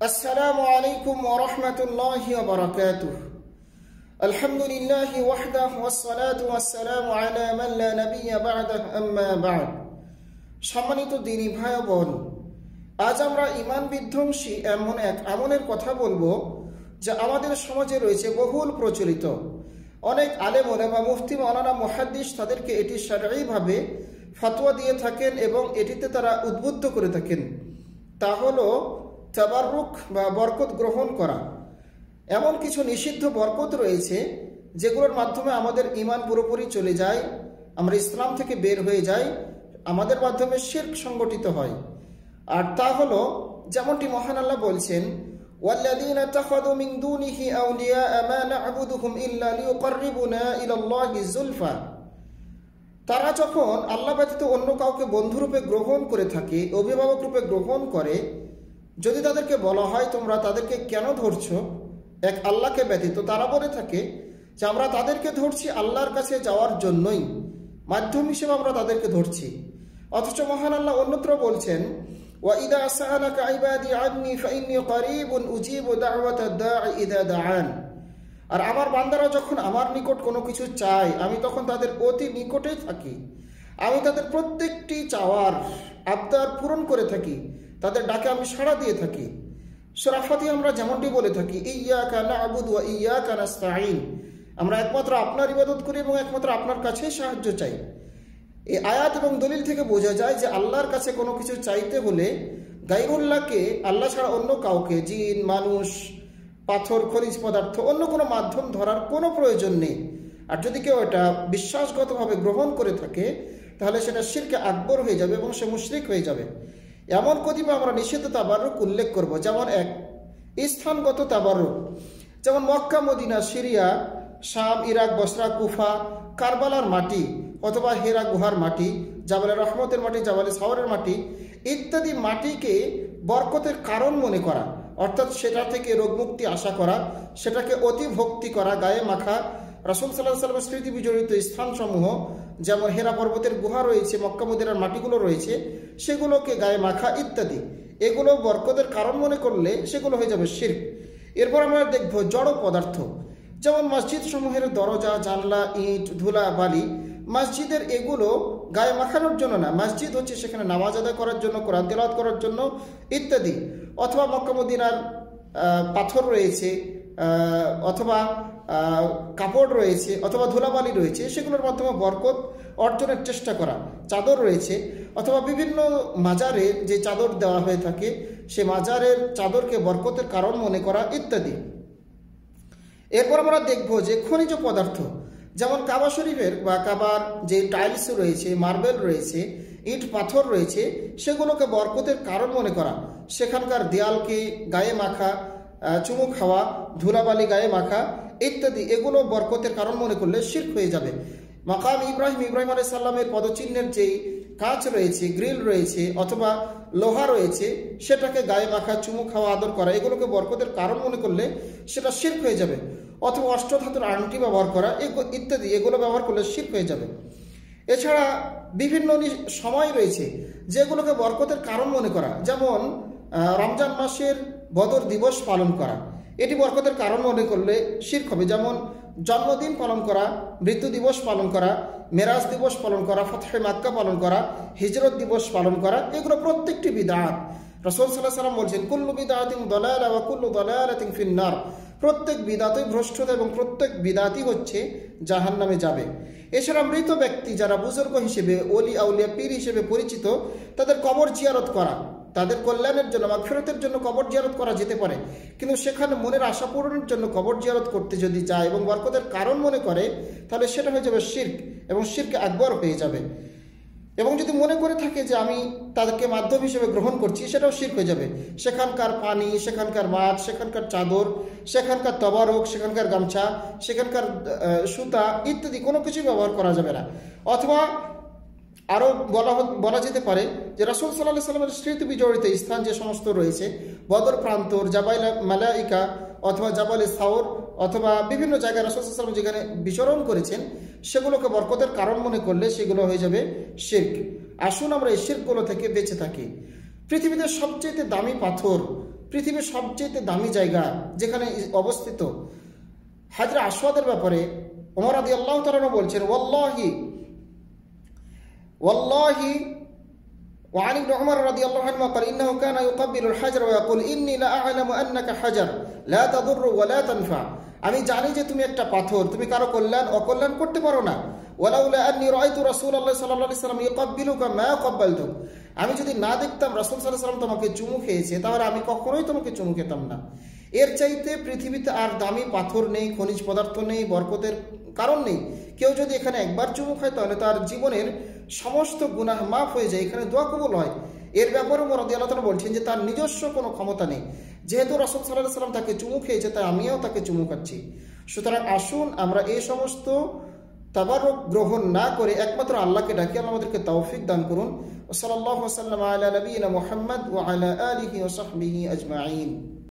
السلام عليكم ورحمة الله وبركاته. الحمد لله وحده والصلاة والسلام على من لا نبي بعده أما بعد. সম্মানিত দিনী ভাই বোন, আজ আমরা ঈমান বিধ্বংসী এমন এক আমলের কথা বলবো যা আমাদের সমাজে রয়েছে বহুল প্রচলিত। অনেক আলেম ওলামা, মুফতি, মাওলানা, মুহাদ্দিস তাদেরকে এটি শারঈভাবে ফতোয়া দিয়ে থাকেন এবং এটিতে তারা উদ্বুদ্ধ করে থাকেন। তা হলো তাবাররুক বা বরকত গ্রহণ করা। এমন কিছু নিষিদ্ধ বরকত রয়েছে যেগুলোর মাধ্যমে আমাদের ঈমান পুরোপুরি চলে যায়, আমরা ইসলাম থেকে বের হয়ে যাই, আমাদের মাধ্যমে শিরক সংগঠিত হয়। আর তা হলো যেমনটি মহান আল্লাহ বলছেন, ওয়াল্লাযীনা তাখাযু মিন দুনিহি আউলিয়া মা না'বুদুহুম ইল্লা লিয়ুকাররিবুনা ইলাল্লাহি যুলফা। তারা যখন আল্লাহ ব্যতীত অন্য কাউকে বন্ধুরূপে গ্রহণ করে থাকে, অভিভাবক রূপে গ্রহণ করে, যদি তাদেরকে বলা হয় তোমরা তাদেরকে কেন ধরছো এক আল্লাহকে ব্যতীত, তারা বলে থাকে যে আমরা তাদেরকে ধরছি আল্লাহর কাছে যাওয়ার জন্যই, মাধ্যম হিসেবে আমরা তাদেরকে ধরছি। অথচ মহান আল্লাহ অন্যত্র বলছেন, ওয়াইদা সাআলাকা ইবাদি আন্নী ফাইন্নী করিবুন উজিবু দাওয়াতাদ দাঈ ইযা দাআন। আর আমার বান্দারা যখন আমার নিকট কোনো কিছু চায়, আমি তখন তাদের অতি নিকটেই থাকি, আমি তাদের প্রত্যেকটি চাওয়ার আবদার পূরণ করে থাকি, তাদের ডাকে আমি সাড়া দিয়ে থাকি। সূরা ফাতিহা আমরা যেমনটি বলে থাকি, ইয়্যাকা না'বুদু ওয়া ইয়্যাকা নাস্তাঈন, আমরা একমাত্র আপনার ইবাদত করি এবং একমাত্র আপনার কাছেই সাহায্য চাই। এই আয়াত এবং দলিল থেকে বোঝা যায় যে আল্লাহর কাছে কোনো কিছু চাইতে হলে গায়রুল্লাহকে, আল্লাহ ছাড়া অন্য কাউকে, জিন, মানুষ, পাথর, খনিজ পদার্থ, অন্য কোনো মাধ্যম ধরার কোনো প্রয়োজন নেই। আর যদি কেউ এটা বিশ্বাসগতভাবে গ্রহণ করে থাকে তাহলে সেটা শিরকে আকবর হয়ে যাবে এবং সে মুশরিক হয়ে যাবে। এমন কতিপয় আমরা নিষিদ্ধ তাবাররুক উল্লেখ করব। যেমন এক, স্থানগত তাবাররুক, যেমন মক্কা, মদিনা, সিরিয়া, শাম, ইরাক, বসরা, কুফা, কারবালার মাটি অথবা হেরা গুহার মাটি, জাবালে রহমতের মাটি, জাবালে সাওরের মাটি ইত্যাদি মাটিকে বরকতের কারণ মনে করা, অর্থাৎ সেটা থেকে রোগমুক্তি আশা করা, সেটাকে অতি ভক্তি করা, গায়ে মাখা। রাসূল সাল্লাল্লাহু আলাইহি ওয়াসাল্লামের স্মৃতি বিজড়িত স্থানসমূহ যেমন হেরা পর্বতের গুহা রয়েছে, মক্কা মদিনার মাটিগুলো রয়েছে, সেগুলোকে গায়ে মাখা ইত্যাদি, এগুলো বরকতের কারণ মনে করলে সেগুলো হয়ে যাবে শিরক। এরপর আমরা দেখব জড় পদার্থ, যেমন মসজিদ সমূহের দরজা, জানলা, ইট, ধুলা, বালি। মসজিদের এগুলো গায়ে মাখানোর জন্য না, মসজিদ হচ্ছে সেখানে নামাজ আদায় করার জন্য, কোরআন তেলাওয়াত করার জন্য ইত্যাদি। অথবা মক্কা মদিনার পাথর রয়েছে, অথবা কাপড় রয়েছে, অথবা ধুলাবালি রয়েছে, সেগুলোর মাধ্যমে বরকত অর্জনের চেষ্টা করা। চাদর রয়েছে, অথবা বিভিন্ন মাজারে যে চাদর দেওয়া হয়ে থাকে সে মাজারের চাদরকে বরকতের কারণ মনে করা ইত্যাদি। এরপর আমরা দেখব যে খনিজ পদার্থ, যেমন কাবা শরীফের বা কাবার যে টাইলস রয়েছে, মার্বেল রয়েছে, ইট পাথর রয়েছে, সেগুলোকে বরকতের কারণ মনে করা, সেখানকার দেয়ালকে গায়ে মাখা, চুমু খাওয়া, ধুলাবালি গায়ে মাখা ইত্যাদি, এগুলো বরকতের কারণ মনে করলে শিরক হয়ে যাবে। মাকাম ইব্রাহিম আলাইহিস সালামের পদচিহ্নের যেই কাঁচ রয়েছে, গ্রিল রয়েছে, অথবা লোহা রয়েছে, সেটাকে গায়ে মাখা, চুমু খাওয়া, আদর করা, এগুলোকে বরকতের কারণ মনে করলে সেটা শিরক হয়ে যাবে। অথবা অষ্টধাতুর আংটি ব্যবহার করা ইত্যাদি, এগুলো ব্যবহার করলে শিরক হয়ে যাবে। এছাড়া বিভিন্ন সময় রয়েছে যেগুলোকে বরকতের কারণ মনে করা, যেমন রমজান মাসের বদর দিবস পালন করা, এটি বরকতের কারণ মনে করলে শিরক হবে। যেমন জন্মদিন পালন করা, মৃত্যু দিবস পালন করা, মেরাজ দিবস পালন করা, ফতহে মক্কা পালন করা, হিজরত দিবস পালন করা, এগুলো প্রত্যেকটি বিদআত। রাসূল সাল্লাল্লাহু আলাইহি ওয়াসাল্লাম বলছেন, কুল্লু বিদআতিন দালালা ওয়া কুল্লু দালালাতিন ফিন্নার। প্রত্যেক বিদআতই ভ্রষ্টতা এবং প্রত্যেক বিদআতই হচ্ছে জাহান্নামে যাবে। এছাড়া মৃত ব্যক্তি যারা বুজুর্গ হিসেবে, ওলি আউলিয়া, পীর হিসেবে পরিচিত, তাদের কবর জিয়ারত করা, তাদের কল্যাণের জন্য, মাগফিরাতের জন্য কবর জিয়ারত করা যেতে পারে, কিন্তু সেখানে মনের আশা পূরণের জন্য কবর জিয়ারত করতে যদি যায় এবং বরকতের কারণ মনে করে তাহলে সেটা হয়ে যাবে শিরক এবং শিরকে আকবর হয়ে যাবে। এবং যদি মনে করে থাকে যে আমি তাদেরকে মাধ্যম হিসেবে গ্রহণ করছি, সেটাও শিরক হয়ে যাবে। সেখানকার পানি, সেখানকার মাছ, সেখানকার চাদর, সেখানকার তবারক, সেখানকার গামছা, সেখানকার সুতা ইত্যাদি কোনো কিছু ব্যবহার করা যাবে না। অথবা আরও বলা যেতে পারে যে রাসূল সাল্লাল্লাহু আলাইহি ওয়াসাল্লামের স্মৃতি বিজড়িত স্থান যে সমস্ত রয়েছে, বদর প্রান্তর, জাবাইল মালাইকা অথবা জাবালে সাওর, অথবা বিভিন্ন জায়গায় রাসূল সাল্লাল্লাহু আলাইহি ওয়াসাল্লাম যেখানে বিচরণ করেছেন, সেগুলোকে বরকতের কারণ মনে করলে সেগুলো হয়ে যাবে শিরক। আসুন আমরা এই শিরকগুলো থেকে বেঁচে থাকি। পৃথিবীতে সবচেয়ে দামি পাথর, পৃথিবীর সবচেয়ে দামি জায়গা যেখানে অবস্থিত হাজরে আসওয়াদের ব্যাপারে ওমর রাদিয়াল্লাহু তাআলা বলছেন, ওয়াল্লাহি ওয়াল্লাহি وعن ابن عمر رضي الله عنه قال إنه كان يقبل الحجر ويقول إني لا أعلم أنك حجر لا تضر ولا تنفع। আমি জানি যে তুমি একটা পাথর, তুমি কারো কল্যাণ অকল্যাণ করতে পারো না। ওয়ালাউলা আন্নী রাআইতু রাসূলুল্লাহ সাল্লাল্লাহু আলাইহি ওয়াসাল্লাম ইউকাব্বিলুকা মা ক্বাব্বালতুক, আমি যদি না দেখতাম রাসূল সাল্লাল্লাহু আলাইহি ওয়াসাল্লাম তোমাকে চুমু খেয়েছে তাহলে আমি কখনোই তোমাকে চুমু খেতাম না। এর চাইতে পৃথিবীতে আর দামি পাথর নেই, খনিজ পদার্থ নেই, বরকতের কারণ নেই। কেউ যদি এখানে একবার চুমু খায় তাহলে তার জীবনের সমস্ত গুনাহ মাফ হয়ে যায়, এখানে দোয়া কবুল হয়। এর ব্যাপারে ওমর রাদিয়াল্লাহু তাআলা বলছেন যে তার নিজস্ব কোনো ক্ষমতা নেই, যেহেতু রাসূল সাল্লাল্লাহু আলাইহি ওয়াসাল্লাম তাকে চুমু খেয়েছে তাই আমিও তাকে চুমু খাচ্ছি। সুতরাং আসুন আমরা এই সমস্ত তাবারুক গ্রহণ না করে একমাত্র আল্লাহকে ডাকি। আল্লাহ আমাদেরকে তৌফিক দান করুন। সাল্লাল্লাহু আলাইহি ওয়া সাল্লাম আলা নবিয়িনা মুহাম্মদ ওয়া আলা আলিহি ওয়া সাহবিহি আজমাইন।